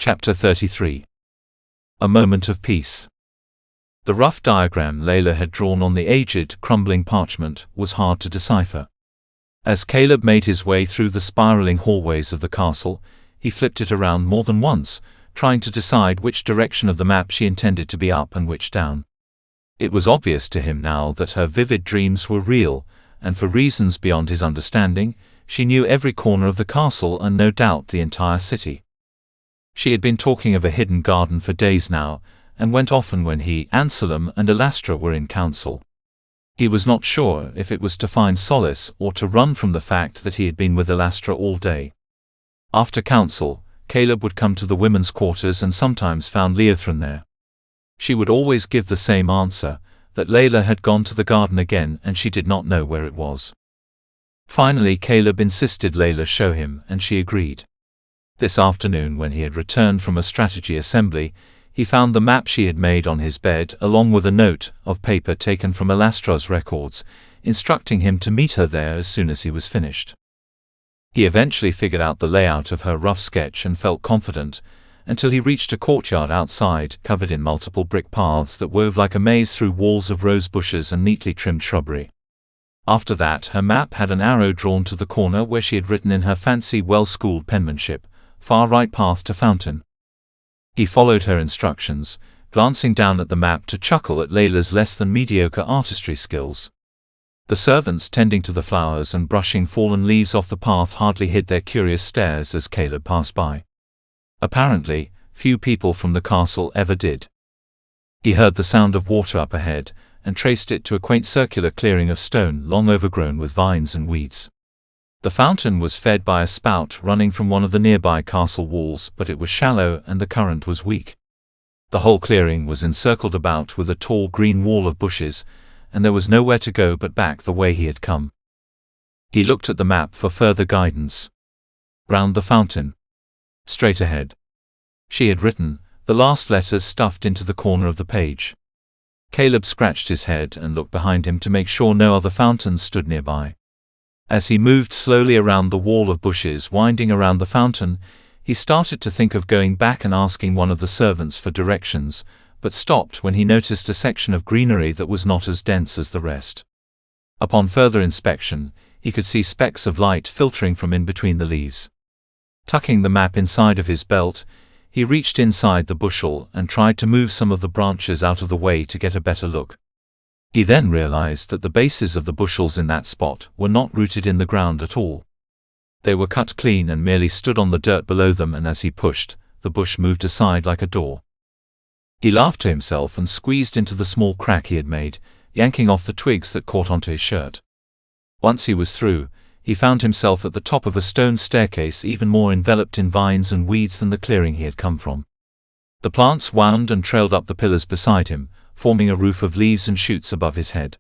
Chapter 33. A Moment of Peace. The rough diagram Layla had drawn on the aged, crumbling parchment was hard to decipher. As Caleb made his way through the spiraling hallways of the castle, he flipped it around more than once, trying to decide which direction of the map she intended to be up and which down. It was obvious to him now that her vivid dreams were real, and for reasons beyond his understanding, she knew every corner of the castle and no doubt the entire city. She had been talking of a hidden garden for days now, and went often when he, Anselm, and Alastra were in council. He was not sure if it was to find solace or to run from the fact that he had been with Alastra all day. After council, Caleb would come to the women's quarters and sometimes found Leothran there. She would always give the same answer, that Layla had gone to the garden again and she did not know where it was. Finally Caleb insisted Layla show him, and she agreed. This afternoon, when he had returned from a strategy assembly, he found the map she had made on his bed along with a note of paper taken from Alastra's records, instructing him to meet her there as soon as he was finished. He eventually figured out the layout of her rough sketch and felt confident, until he reached a courtyard outside, covered in multiple brick paths that wove like a maze through walls of rose bushes and neatly trimmed shrubbery. After that, her map had an arrow drawn to the corner where she had written in her fancy, well-schooled penmanship, "Far right path to fountain." He followed her instructions, glancing down at the map to chuckle at Layla's less than mediocre artistry skills. The servants tending to the flowers and brushing fallen leaves off the path hardly hid their curious stares as Caleb passed by. Apparently, few people from the castle ever did. He heard the sound of water up ahead, and traced it to a quaint circular clearing of stone long overgrown with vines and weeds. The fountain was fed by a spout running from one of the nearby castle walls, but it was shallow and the current was weak. The whole clearing was encircled about with a tall green wall of bushes, and there was nowhere to go but back the way he had come. He looked at the map for further guidance. Round the fountain. Straight ahead. She had written, the last letters stuffed into the corner of the page. Caleb scratched his head and looked behind him to make sure no other fountains stood nearby. As he moved slowly around the wall of bushes winding around the fountain, he started to think of going back and asking one of the servants for directions, but stopped when he noticed a section of greenery that was not as dense as the rest. Upon further inspection, he could see specks of light filtering from in between the leaves. Tucking the map inside of his belt, he reached inside the bushel and tried to move some of the branches out of the way to get a better look. He then realized that the bases of the bushels in that spot were not rooted in the ground at all. They were cut clean and merely stood on the dirt below them, and as he pushed, the bush moved aside like a door. He laughed to himself and squeezed into the small crack he had made, yanking off the twigs that caught onto his shirt. Once he was through, he found himself at the top of a stone staircase even more enveloped in vines and weeds than the clearing he had come from. The plants wound and trailed up the pillars beside him, forming a roof of leaves and shoots above his head.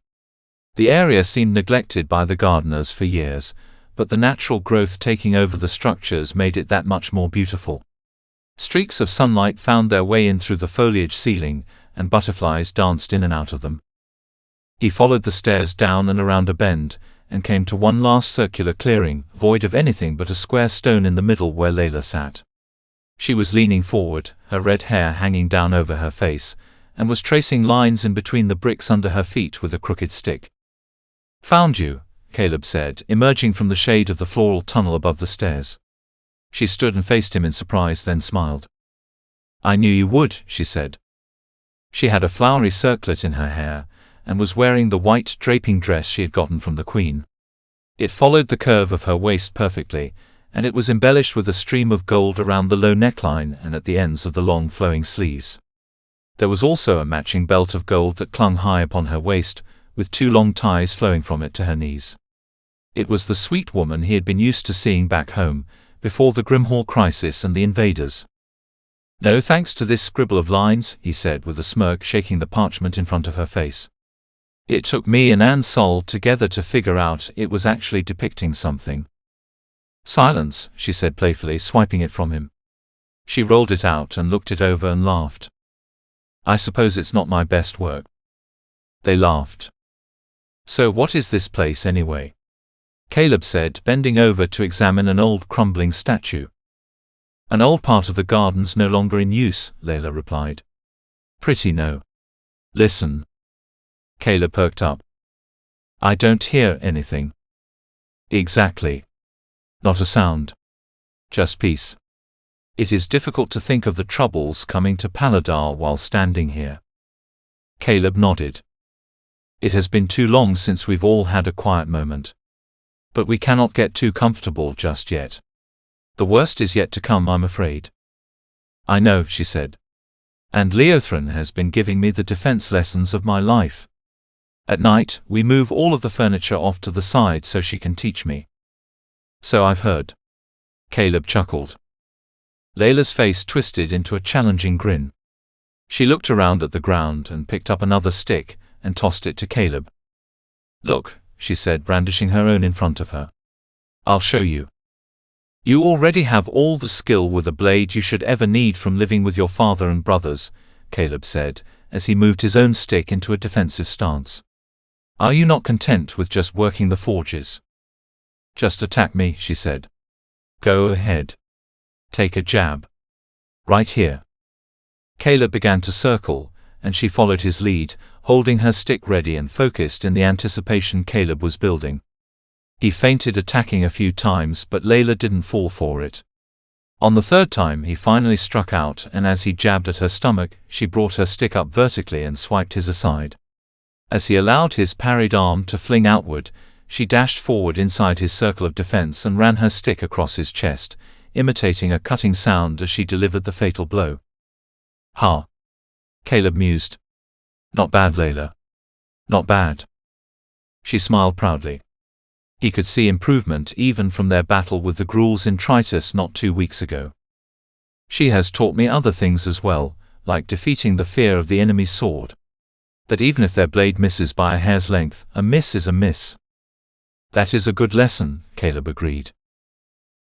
The area seemed neglected by the gardeners for years, but the natural growth taking over the structures made it that much more beautiful. Streaks of sunlight found their way in through the foliage ceiling, and butterflies danced in and out of them. He followed the stairs down and around a bend, and came to one last circular clearing, void of anything but a square stone in the middle where Layla sat. She was leaning forward, her red hair hanging down over her face, and was tracing lines in between the bricks under her feet with a crooked stick. "Found you," Caleb said, emerging from the shade of the floral tunnel above the stairs. She stood and faced him in surprise, then smiled. "I knew you would," she said. She had a flowery circlet in her hair, and was wearing the white draping dress she had gotten from the Queen. It followed the curve of her waist perfectly, and it was embellished with a stream of gold around the low neckline and at the ends of the long flowing sleeves. There was also a matching belt of gold that clung high upon her waist, with two long ties flowing from it to her knees. It was the sweet woman he had been used to seeing back home, before the Grimhall crisis and the invaders. "No thanks to this scribble of lines," he said with a smirk, shaking the parchment in front of her face. "It took me and Anselm together to figure out it was actually depicting something." "Silence," she said playfully, swiping it from him. She rolled it out and looked it over and laughed. "I suppose it's not my best work." They laughed. "So what is this place anyway?" Caleb said, bending over to examine an old crumbling statue. An old part of the garden's no longer in use, Layla replied. Pretty no. Listen. Caleb perked up. I don't hear anything. Exactly. Not a sound. Just peace. It is difficult to think of the troubles coming to Paladar while standing here. Caleb nodded. It has been too long since we've all had a quiet moment. But we cannot get too comfortable just yet. The worst is yet to come, I'm afraid. I know, she said. And Leothrin has been giving me the defense lessons of my life. At night, we move all of the furniture off to the side so she can teach me. So I've heard. Caleb chuckled. Layla's face twisted into a challenging grin. She looked around at the ground and picked up another stick and tossed it to Caleb. Look, she said, brandishing her own in front of her. I'll show you. You already have all the skill with a blade you should ever need from living with your father and brothers, Caleb said, as he moved his own stick into a defensive stance. Are you not content with just working the forges? Just attack me, she said. Go ahead. Take a jab. Right here. Caleb began to circle, and she followed his lead, holding her stick ready and focused in the anticipation Caleb was building. He feinted, attacking a few times, but Layla didn't fall for it. On the third time he finally struck out, and as he jabbed at her stomach, she brought her stick up vertically and swiped his aside. As he allowed his parried arm to fling outward, she dashed forward inside his circle of defense and ran her stick across his chest, imitating a cutting sound as she delivered the fatal blow. Ha! Caleb mused. Not bad, Layla. Not bad. She smiled proudly. He could see improvement even from their battle with the ghouls in Tritus not 2 weeks ago. She has taught me other things as well, like defeating the fear of the enemy's sword. That even if their blade misses by a hair's length, a miss is a miss. That is a good lesson, Caleb agreed.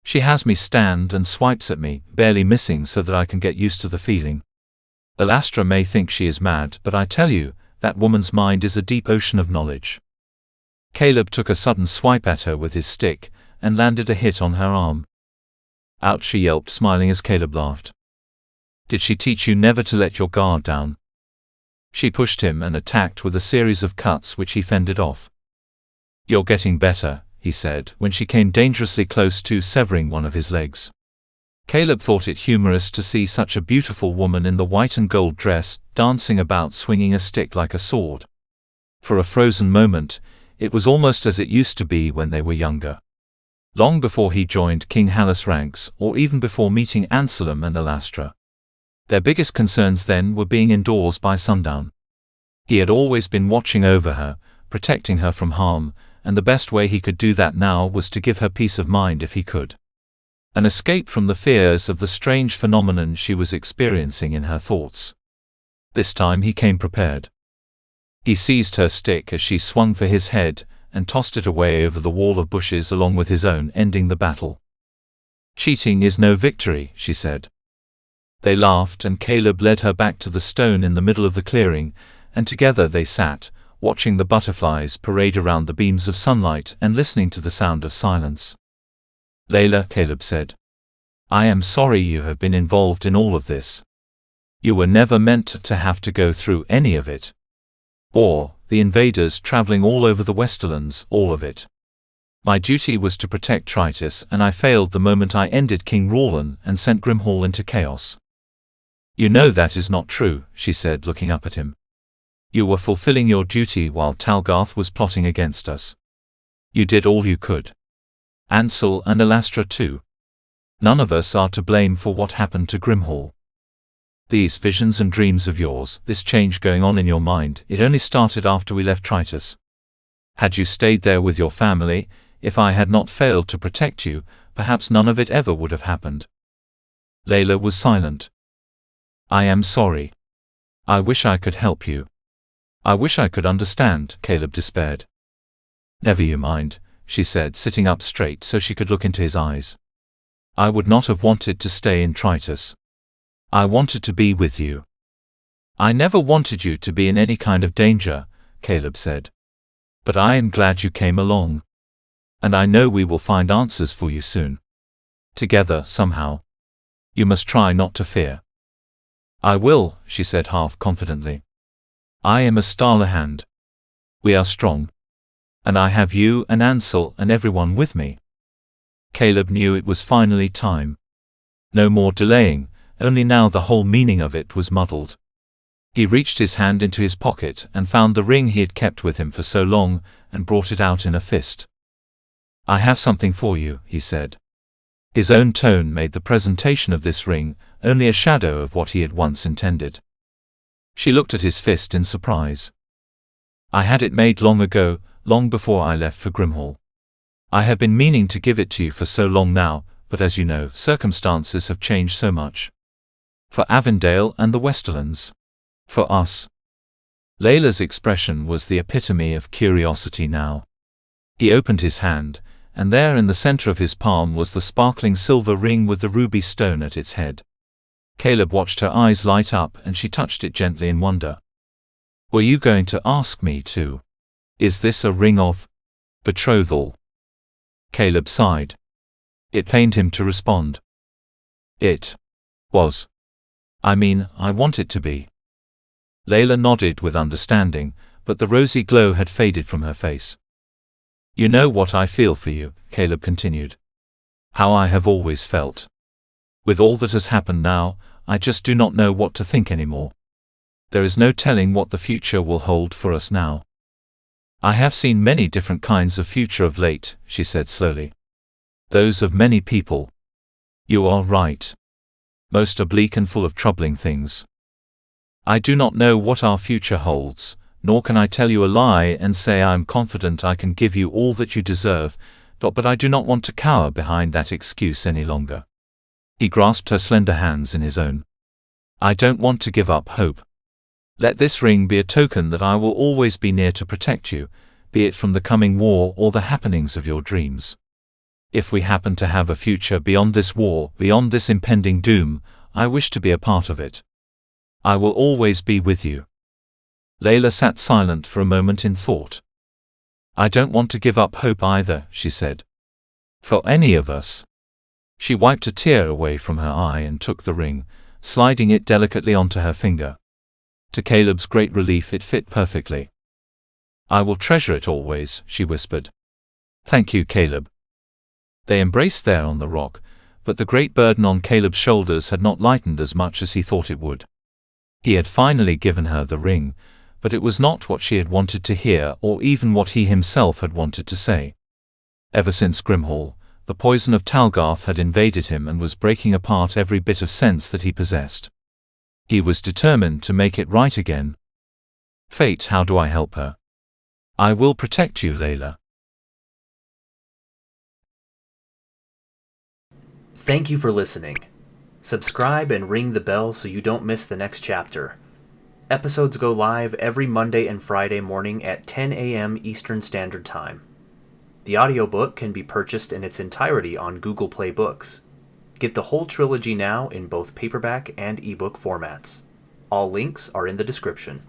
She has me stand and swipes at me, barely missing so that I can get used to the feeling. Alastra may think she is mad, but I tell you, that woman's mind is a deep ocean of knowledge. Caleb took a sudden swipe at her with his stick, and landed a hit on her arm. Ouch, she yelped, smiling as Caleb laughed. Did she teach you never to let your guard down? She pushed him and attacked with a series of cuts which he fended off. You're getting better, he said, when she came dangerously close to severing one of his legs. Caleb thought it humorous to see such a beautiful woman in the white and gold dress, dancing about swinging a stick like a sword. For a frozen moment, it was almost as it used to be when they were younger. Long before he joined King Hallis' ranks, or even before meeting Anselm and Alastra. Their biggest concerns then were being indoors by sundown. He had always been watching over her, protecting her from harm, and the best way he could do that now was to give her peace of mind if he could. An escape from the fears of the strange phenomenon she was experiencing in her thoughts. This time he came prepared. He seized her stick as she swung for his head, and tossed it away over the wall of bushes along with his own, ending the battle. Cheating is no victory, she said. They laughed, and Caleb led her back to the stone in the middle of the clearing, and together they sat, watching the butterflies parade around the beams of sunlight and listening to the sound of silence. Layla, Caleb said. I am sorry you have been involved in all of this. You were never meant to have to go through any of it. Or, the invaders traveling all over the Westerlands, all of it. My duty was to protect Tritus, and I failed the moment I ended King Rawlin and sent Grimhall into chaos. You know that is not true, she said, looking up at him. You were fulfilling your duty while Talgarth was plotting against us. You did all you could. Ansel and Alastra too. None of us are to blame for what happened to Grimhall. These visions and dreams of yours, this change going on in your mind, it only started after we left Tritus. Had you stayed there with your family, if I had not failed to protect you, perhaps none of it ever would have happened. Layla was silent. I am sorry. I wish I could help you. I wish I could understand, Caleb despaired. Never you mind, she said, sitting up straight so she could look into his eyes. I would not have wanted to stay in Tritus. I wanted to be with you. I never wanted you to be in any kind of danger, Caleb said. But I am glad you came along. And I know we will find answers for you soon. Together, somehow. You must try not to fear. I will, she said half confidently. I am a Starlahand. We are strong. And I have you and Ansel and everyone with me. Caleb knew it was finally time. No more delaying, only now the whole meaning of it was muddled. He reached his hand into his pocket and found the ring he had kept with him for so long, and brought it out in a fist. I have something for you, he said. His own tone made the presentation of this ring only a shadow of what he had once intended. She looked at his fist in surprise. I had it made long ago, long before I left for Grimhall. I have been meaning to give it to you for so long now, but as you know, circumstances have changed so much. For Avondale and the Westerlands. For us. Layla's expression was the epitome of curiosity now. He opened his hand, and there in the center of his palm was the sparkling silver ring with the ruby stone at its head. Caleb watched her eyes light up, and she touched it gently in wonder. Were you going to ask me to? Is this a ring of betrothal? Caleb sighed. It pained him to respond. It was. I mean, I want it to be. Layla nodded with understanding, but the rosy glow had faded from her face. You know what I feel for you, Caleb continued. How I have always felt. With all that has happened now, I just do not know what to think anymore. There is no telling what the future will hold for us now. I have seen many different kinds of future of late, she said slowly. Those of many people. You are right. Most are bleak and full of troubling things. I do not know what our future holds, nor can I tell you a lie and say I am confident I can give you all that you deserve, but I do not want to cower behind that excuse any longer. He grasped her slender hands in his own. I don't want to give up hope. Let this ring be a token that I will always be near to protect you, be it from the coming war or the happenings of your dreams. If we happen to have a future beyond this war, beyond this impending doom, I wish to be a part of it. I will always be with you. Layla sat silent for a moment in thought. I don't want to give up hope either, she said. For any of us. She wiped a tear away from her eye and took the ring, sliding it delicately onto her finger. To Caleb's great relief, it fit perfectly. I will treasure it always, she whispered. Thank you, Caleb. They embraced there on the rock, but the great burden on Caleb's shoulders had not lightened as much as he thought it would. He had finally given her the ring, but it was not what she had wanted to hear or even what he himself had wanted to say. Ever since Grimhall, the poison of Talgarth had invaded him and was breaking apart every bit of sense that he possessed. He was determined to make it right again. Fate, how do I help her? I will protect you, Layla. Thank you for listening. Subscribe and ring the bell so you don't miss the next chapter. Episodes go live every Monday and Friday morning at 10 a.m. Eastern Standard Time. The audiobook can be purchased in its entirety on Google Play Books. Get the whole trilogy now in both paperback and ebook formats. All links are in the description.